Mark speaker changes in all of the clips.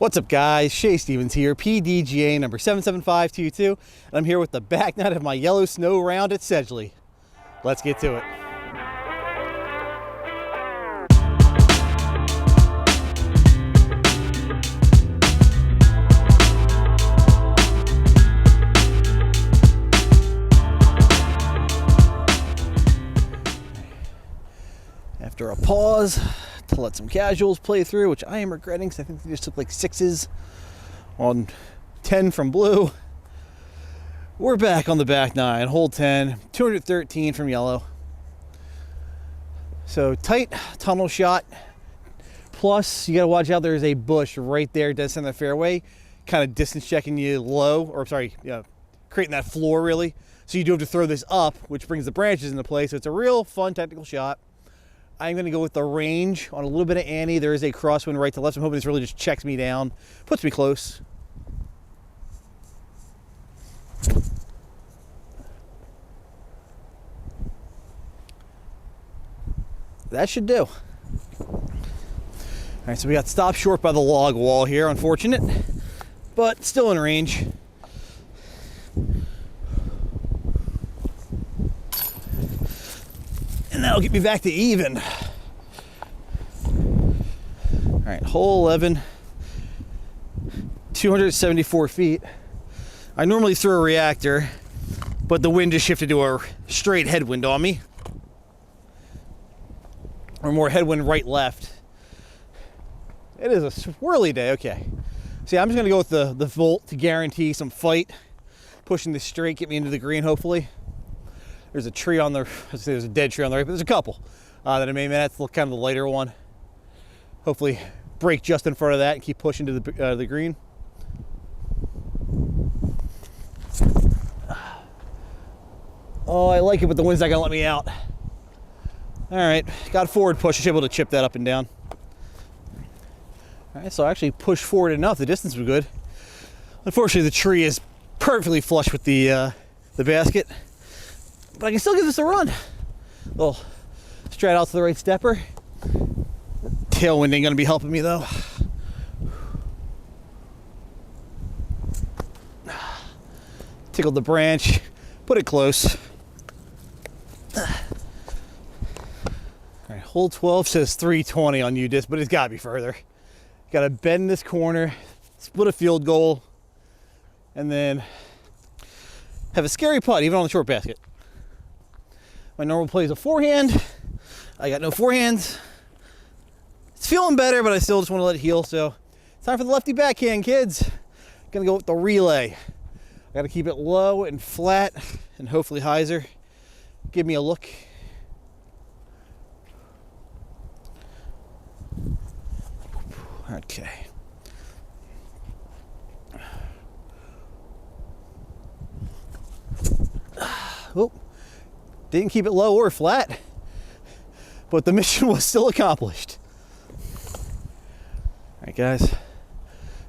Speaker 1: What's up guys, Shay Stevens here, PDGA number 77522, and I'm here with the back nine of my yellow snow round at Sedgley. Let's get to it. After a pause to let some casuals play through, which I am regretting because I think they just took like sixes on 10 from blue. We're back on the back nine, hole 10, 213 from yellow. So tight tunnel shot. Plus, you got to watch out. There's a bush right there, dead center of the fairway, kind of distance checking you low, or sorry, creating that floor really. So you do have to throw this up, which brings the branches into play. So it's a real fun technical shot. I'm going to go with the range on a little bit of Annie. There is a crosswind right to left. So I'm hoping this really just checks me down, puts me close. That should do. All right, so we got stopped short by the log wall here, unfortunate, but still in range. And that'll get me back to even. All right, hole 11, 274 feet. I normally throw a reactor, but the wind just shifted to a straight headwind on me. Or more headwind right left. It is a swirly day, okay. See, I'm just gonna go with the volt to guarantee some fight. Pushing this straight, get me into the green, hopefully. There's a tree on the, there's a dead tree on the right, but there's a couple that I made. That's kind of the lighter one. Hopefully break just in front of that and keep pushing to the green. Oh, I like it, but the wind's not gonna let me out. All right, got a forward push. I should be able to chip that up and down. All right, so I actually pushed forward enough. The distance was good. Unfortunately, the tree is perfectly flush with the basket. But I can still give this a run. A little straight out to the right stepper. Tailwind ain't gonna be helping me though. Tickled the branch, put it close. All right, hole 12 says 320 on UDisc, but it's gotta be further. Gotta bend this corner, split a field goal, and then have a scary putt, even on the short basket. My normal play is a forehand. I got no forehands. It's feeling better, but I still just want to let it heal. So time for the lefty backhand, kids. Gonna go with the relay. I gotta keep it low and flat and hopefully hyzer. Give me a look. Okay. Oh. Didn't keep it low or flat, but the mission was still accomplished. All right, guys.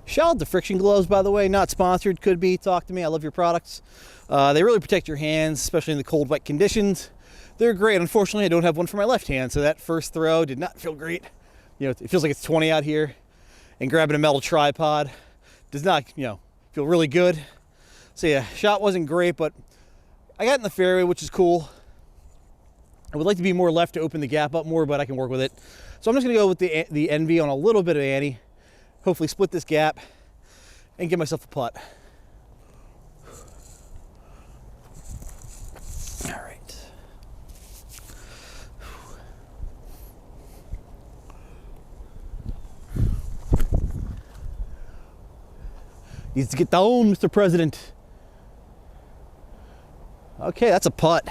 Speaker 1: Shout out to Friction Gloves, by the way. Not sponsored, could be. Talk to me. I love your products. They really protect your hands, especially in the cold, wet conditions. They're great. Unfortunately, I don't have one for my left hand, so that first throw did not feel great. You know, it feels like it's 20 out here, and grabbing a metal tripod does not, feel really good. So yeah, shot wasn't great, but I got in the fairway, which is cool. I would like to be more left to open the gap up more, but I can work with it. So I'm just gonna go with the Envy on a little bit of Annie. Hopefully split this gap and give myself a putt. All right. Needs to get down, Mr. President. Okay, that's a putt.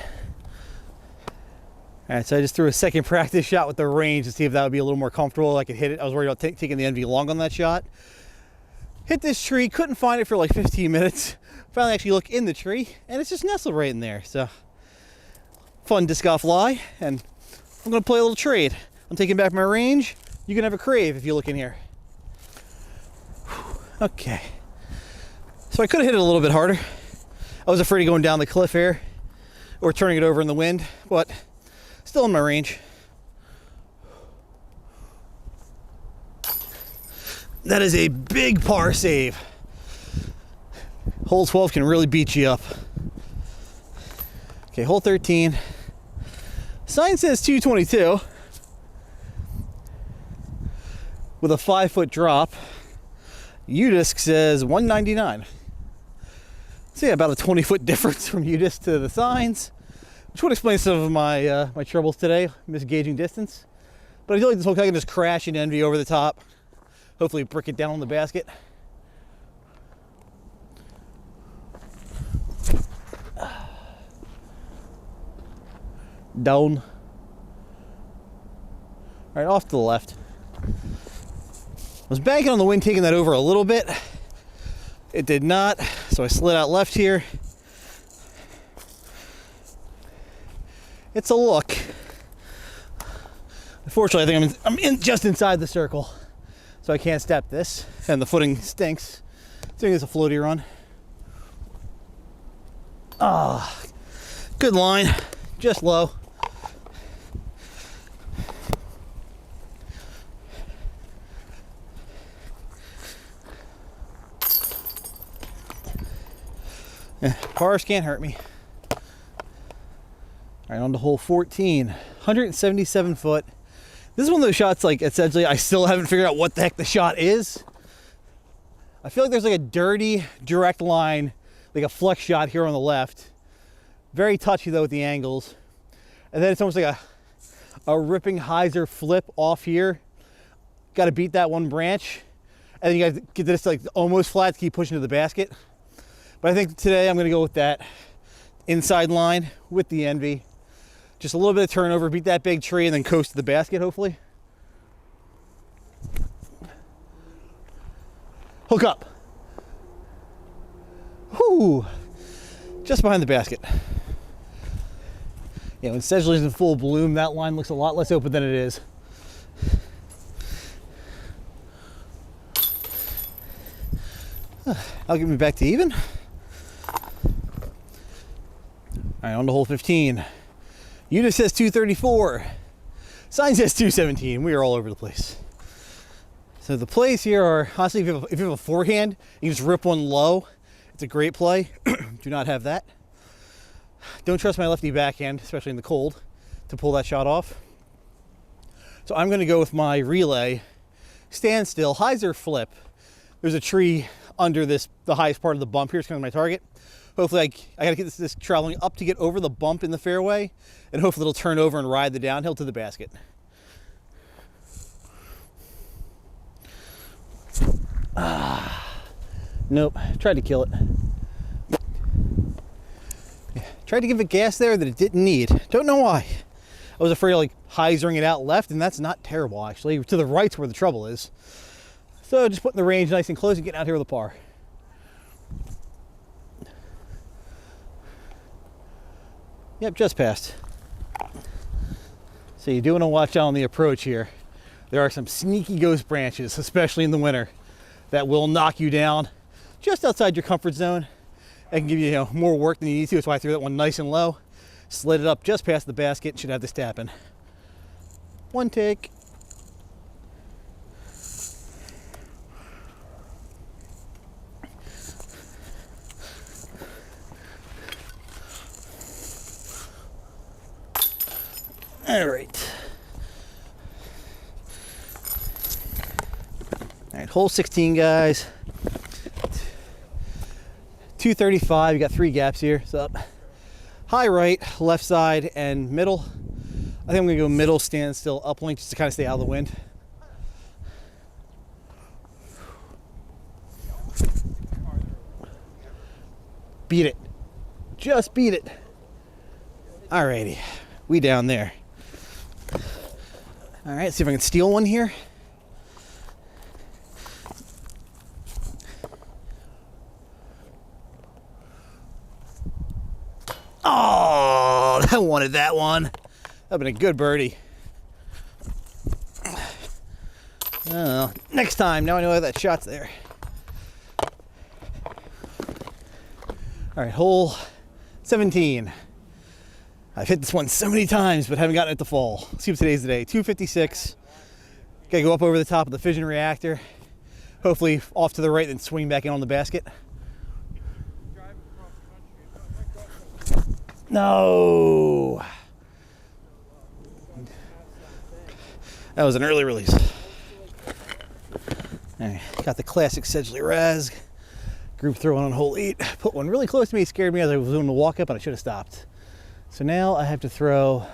Speaker 1: All right, so I just threw a second practice shot with the range to see if that would be a little more comfortable. I could hit it. I was worried about taking the Envy long on that shot. Hit this tree, couldn't find it for like 15 minutes. Finally actually look in the tree, and it's just nestled right in there. So, fun disc golf lie, and I'm gonna play a little trade. I'm taking back my range. You can have a crave if you look in here. Okay. So I could have hit it a little bit harder. I was afraid of going down the cliff here or turning it over in the wind, but still in my range. That is a big par save. Hole 12 can really beat you up. Okay, hole 13. Sign says 222 with a 5-foot drop. U-disc says 199. So yeah, about a 20-foot difference from U-disc to the signs, which would explain some of my my troubles today, misgauging distance. But I feel like this whole guy can just crash and envy over the top. Hopefully brick it down on the basket. Down. All right, off to the left. I was banking on the wind taking that over a little bit. It did not, so I slid out left here. It's a look. Unfortunately, I think I'm just inside the circle, so I can't step this, and the footing stinks. Doing this a floaty run. Ah, good line, just low. Pars can't hurt me. All right, on to hole 14. 177 foot. This is one of those shots, like, essentially, I still haven't figured out what the heck the shot is. I feel like there's like a dirty, direct line, like a flex shot here on the left. Very touchy, though, with the angles. And then it's almost like a ripping hyzer flip off here. Got to beat that one branch. And then you got to get this, like, almost flat to keep pushing to the basket. But I think today I'm going to go with that inside line with the envy. Just a little bit of turnover, beat that big tree, and then coast to the basket, hopefully. Hook up. Whoo! Just behind the basket. Yeah, when Sedgley's in full bloom, that line looks a lot less open than it is. I'll get me back to even. All right, on to hole 15. Unit says 234. Sign says 217. We are all over the place. So the plays here are, honestly, if you have a forehand, you can just rip one low. It's a great play. Do not have that. Don't trust my lefty backhand, especially in the cold, to pull that shot off. So I'm going to go with my relay. Standstill, hyzer flip. There's a tree under the highest part of the bump here. It's kind of my target. Hopefully I got to get this traveling up to get over the bump in the fairway, and hopefully it'll turn over and ride the downhill to the basket. Nope, tried to kill it. Yeah, tried to give it gas there that it didn't need. Don't know why. I was afraid of like hyzering it out left, and that's not terrible actually. To the right's where the trouble is. So just putting the range nice and close and getting out here with a par. Yep, just passed. So you do want to watch out on the approach here. There are some sneaky ghost branches, especially in the winter, that will knock you down just outside your comfort zone and can give you, more work than you need to. That's why I threw that one nice and low. Slid it up just past the basket. Should have this tapping. One take. All right. All right, hole 16, guys. 235. You got 3 gaps here. So high right, left side, and middle. I think I'm gonna go middle, standstill, uplink, just to kind of stay out of the wind. Beat it. Just beat it. All righty. We down there. All right, see if I can steal one here. Oh, I wanted that one. That'd have been a good birdie. Oh, next time. Now I know that shot's there. All right, hole 17. I've hit this one so many times, but haven't gotten it to fall. Let's see what today's the day. 256. Gotta go up over the top of the fission reactor. hopefully off to the right, then swing back in on the basket. No. That was an early release. All right, got the classic Sedgley Raz. Group throwing on hole 8. Put one really close to me, scared me as I was doing the walk up, and I should have stopped. So now I have to throw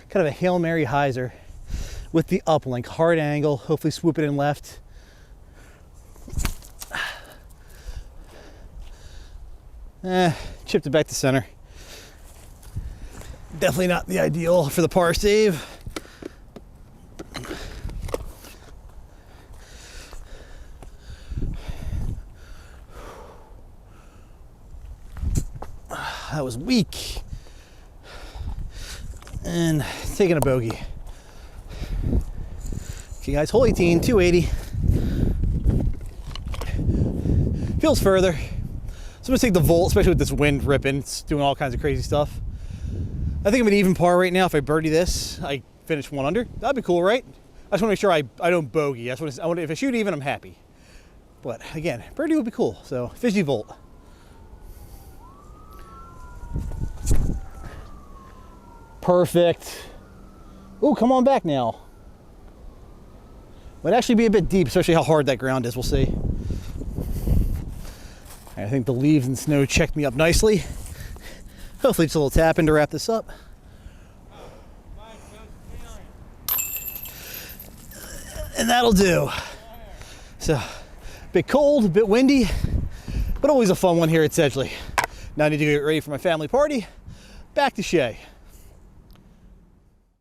Speaker 1: kind of a Hail Mary hyzer with the uplink, hard angle, hopefully swoop it in left. Chipped it back to center. Definitely not the ideal for the par save. That was weak. And taking a bogey. Okay guys, hole 18, 280. Feels further. So I'm gonna take the volt, especially with this wind ripping. It's doing all kinds of crazy stuff. I think I'm an even par right now. If I birdie this, I finish 1 under. That'd be cool, right? I just wanna make sure I don't bogey. If I shoot even, I'm happy. But again, birdie would be cool. So fishy volt. Perfect. Oh, come on back now. Might actually be a bit deep, especially how hard that ground is. We'll see. I think the leaves and snow checked me up nicely. Hopefully just a little tap in to wrap this up. And that'll do. So, a bit cold, a bit windy, but always a fun one here at Sedgley. Now I need to get ready for my family party. Back to Shay.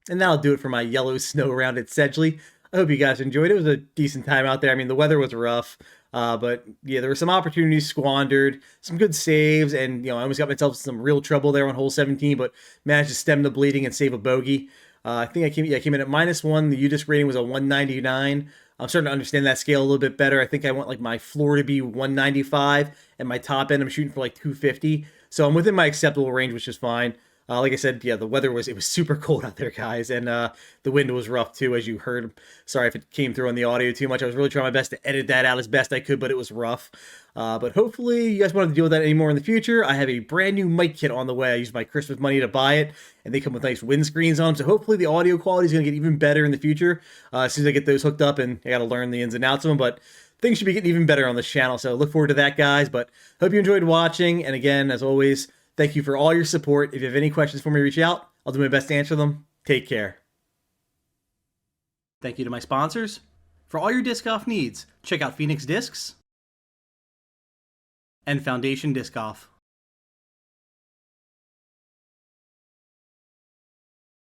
Speaker 1: And that'll do it for my yellow snow round at Sedgley. I hope you guys enjoyed it. It was a decent time out there. I mean, the weather was rough, but yeah, there were some opportunities squandered, some good saves, and I almost got myself in some real trouble there on hole 17, but managed to stem the bleeding and save a bogey. I think I came in at -1. The UDisc rating was a 199. I'm starting to understand that scale a little bit better. I think I want like my floor to be 195, and my top end I'm shooting for like 250. So I'm within my acceptable range, which is fine. Like I said, yeah, the weather was super cold out there, guys, and the wind was rough too, as you heard. Sorry if it came through on the audio too much. I was really trying my best to edit that out as best I could, but it was rough. But hopefully you guys won't have to deal with that anymore in the future. I have a brand new mic kit on the way. I used my Christmas money to buy it, and they come with nice windscreens on them, so hopefully the audio quality is going to get even better in the future as soon as I get those hooked up, and I got to learn the ins and outs of them, but things should be getting even better on this channel, so look forward to that, guys. But hope you enjoyed watching, and again, as always, thank you for all your support. If you have any questions for me, reach out. I'll do my best to answer them. Take care. Thank you to my sponsors. For all your disc golf needs, check out Phoenix Discs and Foundation Disc Golf.